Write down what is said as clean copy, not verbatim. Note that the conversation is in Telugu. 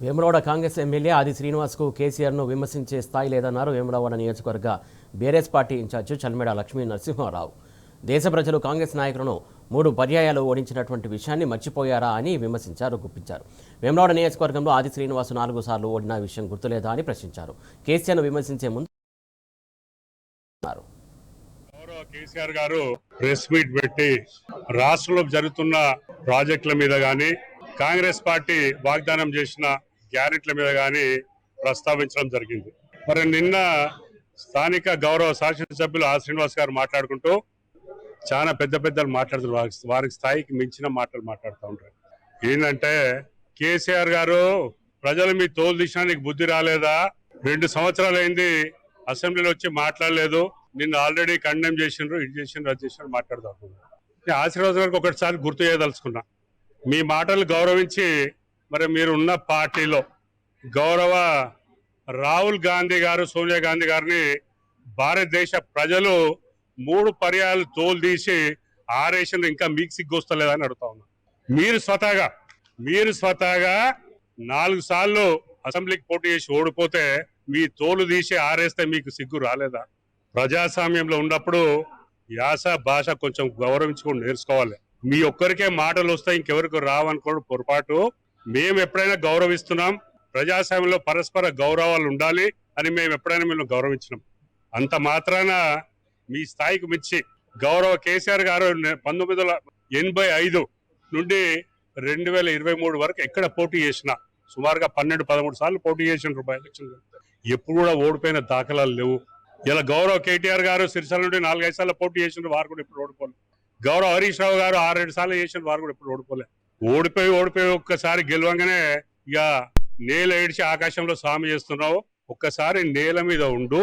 వేములవాడ కాంగ్రెస్ ఎమ్మెల్యే ఆది శ్రీనివాస్కు కేసీఆర్ను విమర్శించే స్థాయి లేదన్నారు వేములవాడ నియోజకవర్గ BRS party incharge Chalmeda Lakshmi Narasimha Rao. దేశ ప్రజలు కాంగ్రెస్ నాయకులను 3 పర్యాయాలు ఓడించినటువంటి విషయాన్ని మర్చిపోయారా అని విమర్శించారు, గుప్పించారు. వేములవాడ నియోజకవర్గంలో ఆది శ్రీనివాస్ 4 సార్లు ఓడిన విషయం గుర్తులేదా అని ప్రశ్నించారు. కేసీఆర్ను విమర్శించే ముందు కేసీఆర్ గారు ప్రెస్ మీట్ పెట్టి రాష్ట్రంలో జరుగుతున్న ప్రాజెక్టుల మీద గానీ, కాంగ్రెస్ పార్టీ వాగ్దానం చేసిన గ్యారెంటీల మీద గానీ ప్రస్తావించడం జరిగింది. మరి నిన్న స్థానిక గౌరవ శాసనసభ్యులు ఆర్ శ్రీనివాస్ గారు మాట్లాడుకుంటూ చాలా పెద్దలు మాట్లాడుతున్నారు. వారికి స్థాయికి మించిన మాటలు మాట్లాడుతూ ఉంటారు. ఏంటంటే, కేసీఆర్ గారు ప్రజలు మీ తోలు దిశడానికి బుద్ధి రాలేదా? 2 సంవత్సరాలు అయింది అసెంబ్లీలో వచ్చి మాట్లాడలేదు, నిన్న ఆల్రెడీ కండెమ్ చేసిండ్రు, ఇది చేసిండ్రు, అది చేసిండ్రు మాట్లాడుతూ ఉంటున్నారు. ఆశీర్వాద్ గారికి ఒకటిసారి గుర్తు చేయదలుచుకున్నా, మీ మాటలు గౌరవించి మరి మీరు ఉన్న పార్టీలో గౌరవ రాహుల్ గాంధీ గారు, సోనియా గాంధీ గారిని భారతదేశ ప్రజలు 3 పర్యాలు తోలు తీసి ఆరేషన్ ఇంకా మీకు సిగ్గొస్తలేదని అడుగుతా ఉన్నా. మీరు స్వతహాగా 4 సార్లు అసెంబ్లీకి పోటీ చేసి ఓడిపోతే మీ తోలు తీసి ఆరేస్తే మీకు సిగ్గు రాలేదా? ప్రజాస్వామ్యంలో ఉన్నప్పుడు యాస భాష కొంచెం గౌరవించుకొని నేర్చుకోవాలి. మీ ఒక్కరికే మాటలు వస్తాయి, ఇంకెవరికి రావనుకోవడం పొరపాటు. మేము ఎప్పుడైనా గౌరవిస్తున్నాం, ప్రజాస్వామ్యంలో పరస్పర గౌరవాలు ఉండాలి అని మేము ఎప్పుడైనా మేము గౌరవించినాం. అంత మాత్రాన మీ స్థాయికి మించి గౌరవ కేసీఆర్ గారు 1985 నుండి 2023 వరకు ఎక్కడ పోటీ చేసినా సుమారుగా 12-13 సార్లు పోటీ చేసిన బై ఎలక్షన్ ఎప్పుడు కూడా ఓడిపోయిన దాఖలాలు లేవు. ఇలా గౌరవ కేటీఆర్ గారు సిరిసిల్ల నుండి 4-5 సార్లు పోటీ చేసిన వారు కూడా ఇప్పుడు ఓడిపోలేదు. గౌరవ హరీష్ రావు గారు 6-7 సార్లు చేసిన వారు కూడా ఇప్పుడు ఓడిపోలేదు. ఓడిపోయి ఒక్కసారి గెలవంగానే ఇక నేల ఏడిచి ఆకాశంలో స్వామి చేస్తున్నావు. ఒక్కసారి నేల మీద ఉండు,